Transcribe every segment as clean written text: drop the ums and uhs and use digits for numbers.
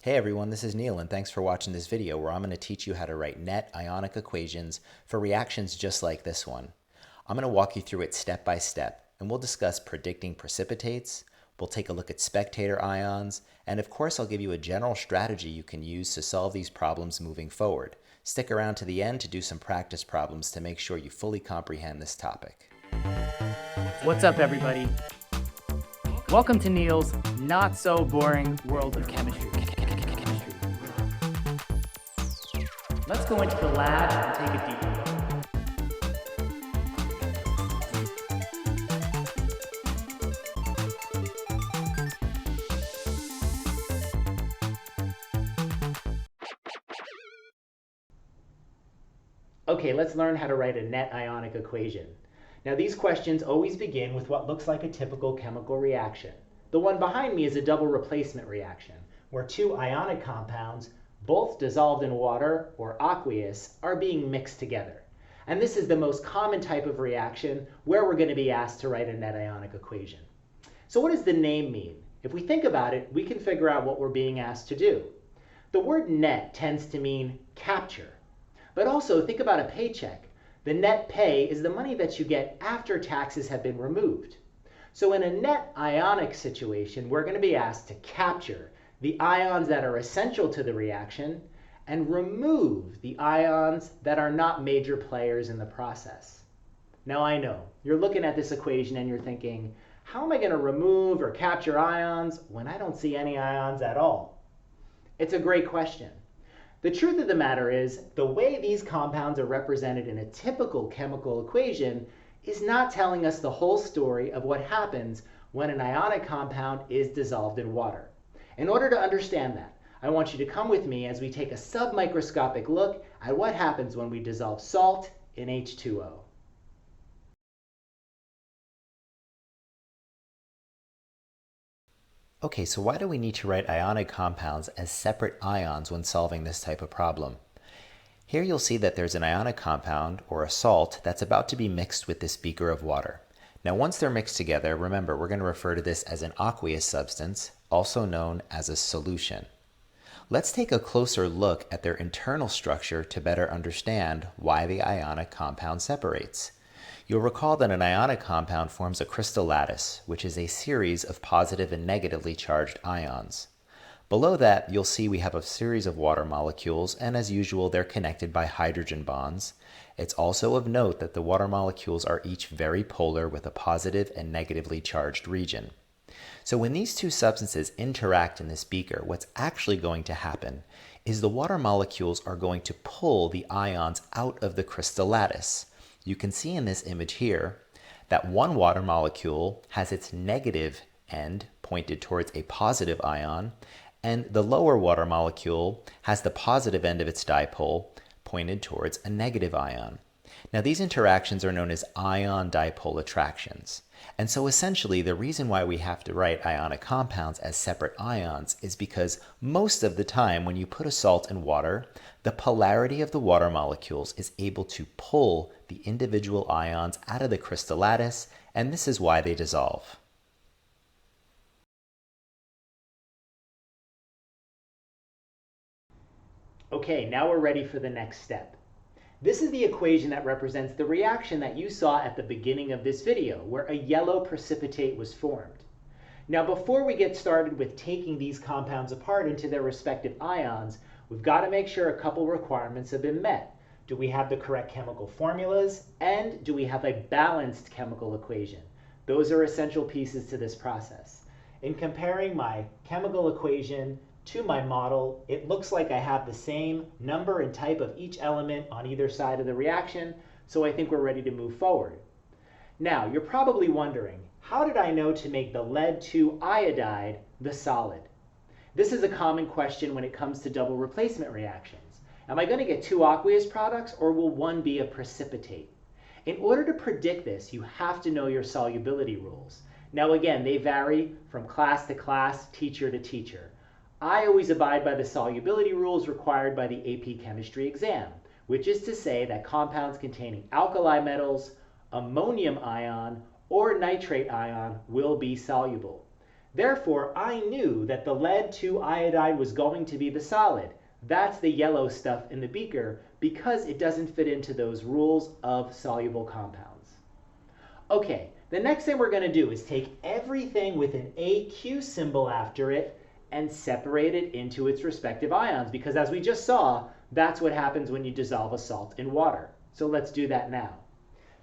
Hey everyone, this is Neil and thanks for watching this video where I'm going to teach you how to write net ionic equations for reactions just like this one. I'm going to walk you through it step by step and we'll discuss predicting precipitates, we'll take a look at spectator ions, and of course I'll give you a general strategy you can use to solve these problems moving forward. Stick around to the end to do some practice problems to make sure you fully comprehend this topic. What's up, everybody? Welcome to Neil's not so boring world of chemistry. Let's go into the lab and take a deeper look. Okay, let's learn how to write a net ionic equation. Now these questions always begin with what looks like a typical chemical reaction. The one behind me is a double replacement reaction, where two ionic compounds, both dissolved in water or aqueous, are being mixed together. And this is the most common type of reaction where we're going to be asked to write a net ionic equation. So what does the name mean? If we think about it, we can figure out what we're being asked to do. The word net tends to mean capture. But also think about a paycheck. The net pay is the money that you get after taxes have been removed. So in a net ionic situation, we're going to be asked to capture the ions that are essential to the reaction and remove the ions that are not major players in the process. Now I know, you're looking at this equation and you're thinking, how am I going to remove or capture ions when I don't see any ions at all? It's a great question. The truth of the matter is, the way these compounds are represented in a typical chemical equation is not telling us the whole story of what happens when an ionic compound is dissolved in water. In order to understand that, I want you to come with me as we take a submicroscopic look at what happens when we dissolve salt in H2O. Okay, so why do we need to write ionic compounds as separate ions when solving this type of problem? Here you'll see that there's an ionic compound, or a salt, that's about to be mixed with this beaker of water. Now once they're mixed together, remember we're going to refer to this as an aqueous substance, also known as a solution. Let's take a closer look at their internal structure to better understand why the ionic compound separates. You'll recall that an ionic compound forms a crystal lattice, which is a series of positive and negatively charged ions. Below that, you'll see we have a series of water molecules, and as usual, they're connected by hydrogen bonds. It's also of note that the water molecules are each very polar with a positive and negatively charged region. So when these two substances interact in this beaker, what's actually going to happen is the water molecules are going to pull the ions out of the crystal lattice. You can see in this image here that one water molecule has its negative end pointed towards a positive ion, and the lower water molecule has the positive end of its dipole pointed towards a negative ion. Now these interactions are known as ion-dipole attractions. And so essentially the reason why we have to write ionic compounds as separate ions is because most of the time when you put a salt in water, the polarity of the water molecules is able to pull the individual ions out of the crystal lattice, and this is why they dissolve. Okay, now we're ready for the next step. This is the equation that represents the reaction that you saw at the beginning of this video, where a yellow precipitate was formed. Now, before we get started with taking these compounds apart into their respective ions, we've got to make sure a couple requirements have been met. Do we have the correct chemical formulas? And do we have a balanced chemical equation? Those are essential pieces to this process. In comparing my chemical equation to my model, it looks like I have the same number and type of each element on either side of the reaction, so I think we're ready to move forward. Now, you're probably wondering, how did I know to make the lead 2 iodide the solid? This is a common question when it comes to double replacement reactions. Am I going to get two aqueous products, or will one be a precipitate? In order to predict this, you have to know your solubility rules. Now again, they vary from class to class, teacher to teacher. I always abide by the solubility rules required by the AP chemistry exam, which is to say that compounds containing alkali metals, ammonium ion, or nitrate ion will be soluble. Therefore, I knew that the lead 2 iodide was going to be the solid. That's the yellow stuff in the beaker because it doesn't fit into those rules of soluble compounds. Okay, the next thing we're going to do is take everything with an AQ symbol after it and separate it into its respective ions, because as we just saw, that's what happens when you dissolve a salt in water. So let's do that now.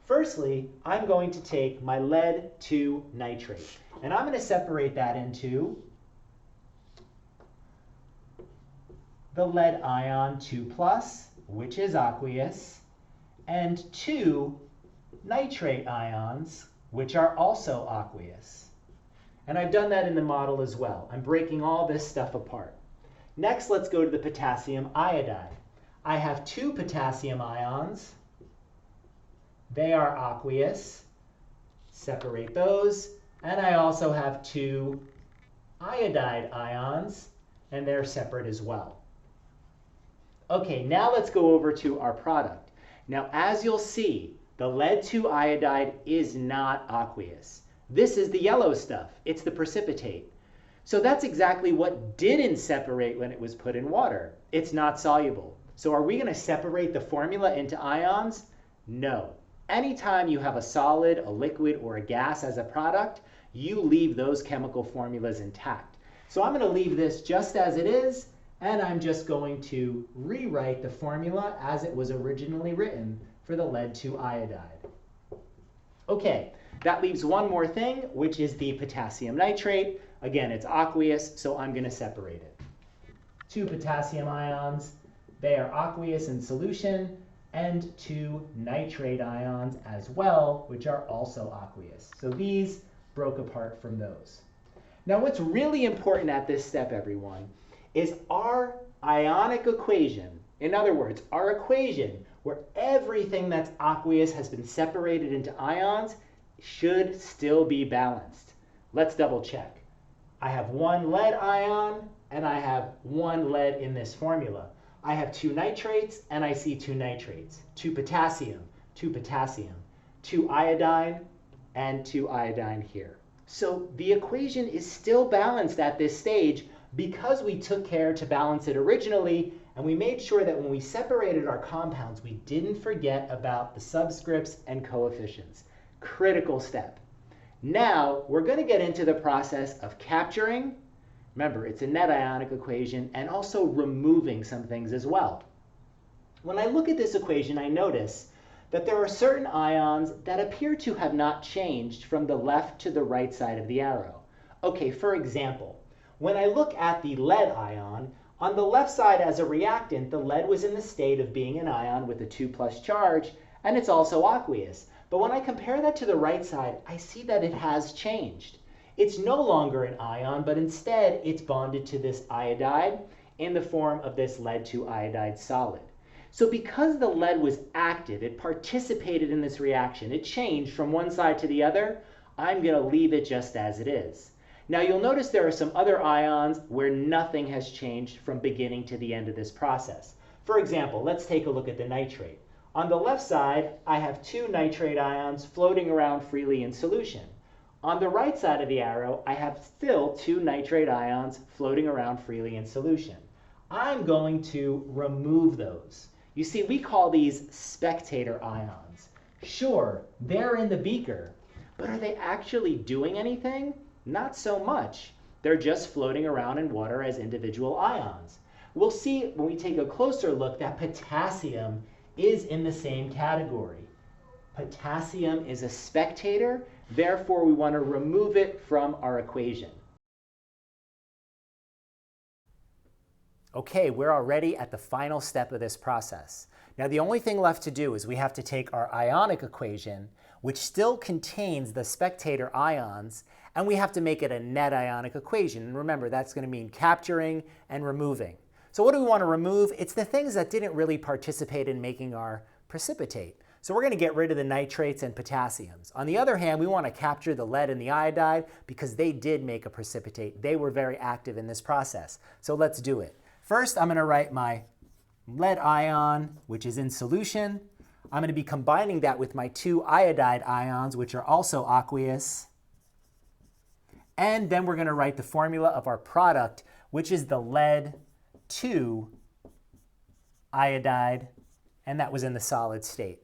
Firstly, I'm going to take my lead 2 nitrate, and I'm going to separate that into the lead ion 2+, which is aqueous, and 2 nitrate ions, which are also aqueous. And I've done that in the model as well. I'm breaking all this stuff apart. Next, let's go to the potassium iodide. I have 2 potassium ions. They are aqueous. Separate those. And I also have 2 iodide ions, and they're separate as well. Okay, now let's go over to our product. Now, as you'll see, the lead 2 iodide is not aqueous. This is the yellow stuff. It's the precipitate. So that's exactly what didn't separate when it was put in water. It's not soluble. So are we going to separate the formula into ions? No. Anytime you have a solid, a liquid, or a gas as a product, you leave those chemical formulas intact. So I'm going to leave this just as it is, and I'm just going to rewrite the formula as it was originally written for the lead 2 iodide. Okay. That leaves one more thing, which is the potassium nitrate. Again, it's aqueous, so I'm going to separate it. 2 potassium ions, they are aqueous in solution, and 2 nitrate ions as well, which are also aqueous. So these broke apart from those. Now, what's really important at this step, everyone, is our ionic equation. In other words, our equation where everything that's aqueous has been separated into ions should still be balanced. Let's double check. I have 1 lead ion and I have 1 lead in this formula. I have 2 nitrates and I see 2 nitrates, 2 potassium, 2 iodine, and 2 iodine here. So the equation is still balanced at this stage because we took care to balance it originally, and we made sure that when we separated our compounds, we didn't forget about the subscripts and coefficients. Critical step. Now we're going to get into the process of capturing, remember it's a net ionic equation, and also removing some things as well. When I look at this equation, I notice that there are certain ions that appear to have not changed from the left to the right side of the arrow. Okay, for example, when I look at the lead ion, on the left side as a reactant, the lead was in the state of being an ion with a 2+ charge, and it's also aqueous. But when I compare that to the right side, I see that it has changed. It's no longer an ion, but instead it's bonded to this iodide in the form of this lead 2 iodide solid. So because the lead was active, it participated in this reaction, it changed from one side to the other, I'm going to leave it just as it is. Now you'll notice there are some other ions where nothing has changed from beginning to the end of this process. For example, let's take a look at the nitrate. On the left side, I have 2 nitrate ions floating around freely in solution. On the right side of the arrow, I have still 2 nitrate ions floating around freely in solution. I'm going to remove those. You see, we call these spectator ions. Sure, they're in the beaker, but are they actually doing anything? Not so much. They're just floating around in water as individual ions. We'll see when we take a closer look that potassium is in the same category. Potassium is a spectator, therefore we want to remove it from our equation. Okay, we're already at the final step of this process. Now the only thing left to do is we have to take our ionic equation, which still contains the spectator ions, and we have to make it a net ionic equation. And remember, that's going to mean capturing and removing. So what do we want to remove? It's the things that didn't really participate in making our precipitate. So we're going to get rid of the nitrates and potassiums. On the other hand, we want to capture the lead and the iodide because they did make a precipitate. They were very active in this process. So let's do it. First, I'm going to write my lead ion, which is in solution. I'm going to be combining that with my 2 iodide ions, which are also aqueous. And then we're going to write the formula of our product, which is the lead 2 iodide, and that was in the solid state.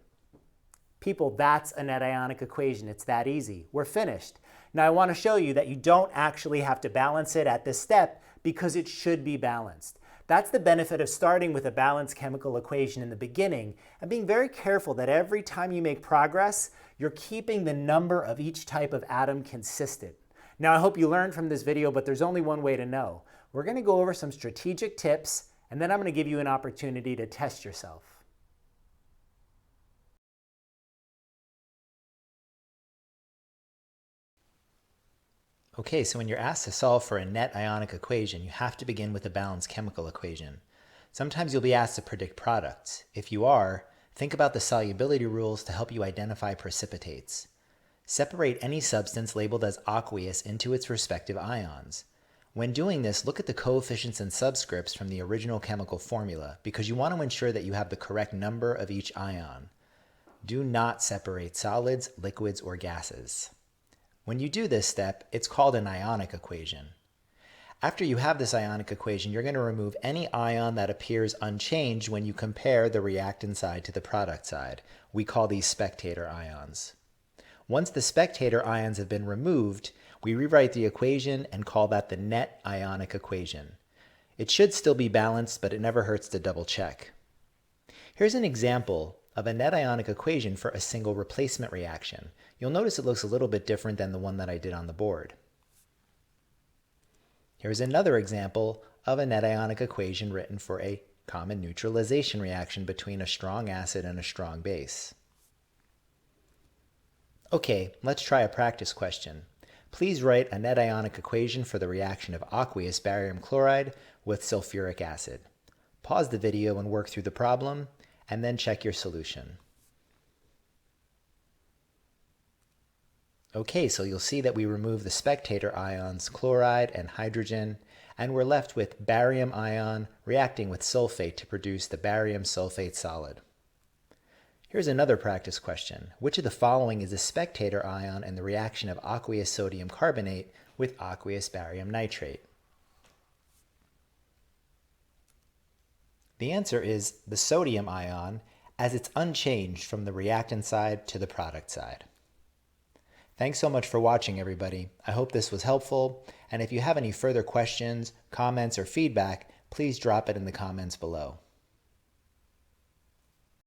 People, that's a net ionic equation. It's that easy. We're finished. Now I want to show you that you don't actually have to balance it at this step because it should be balanced. That's the benefit of starting with a balanced chemical equation in the beginning and being very careful that every time you make progress, you're keeping the number of each type of atom consistent. Now I hope you learned from this video, but there's only one way to know. We're going to go over some strategic tips, and then I'm going to give you an opportunity to test yourself. Okay, so when you're asked to solve for a net ionic equation, you have to begin with a balanced chemical equation. Sometimes you'll be asked to predict products. If you are, think about the solubility rules to help you identify precipitates. Separate any substance labeled as aqueous into its respective ions. When doing this, look at the coefficients and subscripts from the original chemical formula because you want to ensure that you have the correct number of each ion. Do not separate solids, liquids, or gases. When you do this step, it's called an ionic equation. After you have this ionic equation, you're going to remove any ion that appears unchanged when you compare the reactant side to the product side. We call these spectator ions. Once the spectator ions have been removed, we rewrite the equation and call that the net ionic equation. It should still be balanced, but it never hurts to double check. Here's an example of a net ionic equation for a single replacement reaction. You'll notice it looks a little bit different than the one that I did on the board. Here's another example of a net ionic equation written for a common neutralization reaction between a strong acid and a strong base. Okay, let's try a practice question. Please write a net ionic equation for the reaction of aqueous barium chloride with sulfuric acid. Pause the video and work through the problem, and then check your solution. Okay, so you'll see that we remove the spectator ions, chloride and hydrogen, and we're left with barium ion reacting with sulfate to produce the barium sulfate solid. Here's another practice question. Which of the following is a spectator ion in the reaction of aqueous sodium carbonate with aqueous barium nitrate? The answer is the sodium ion, as it's unchanged from the reactant side to the product side. Thanks so much for watching, everybody. I hope this was helpful, and if you have any further questions, comments, or feedback, please drop it in the comments below.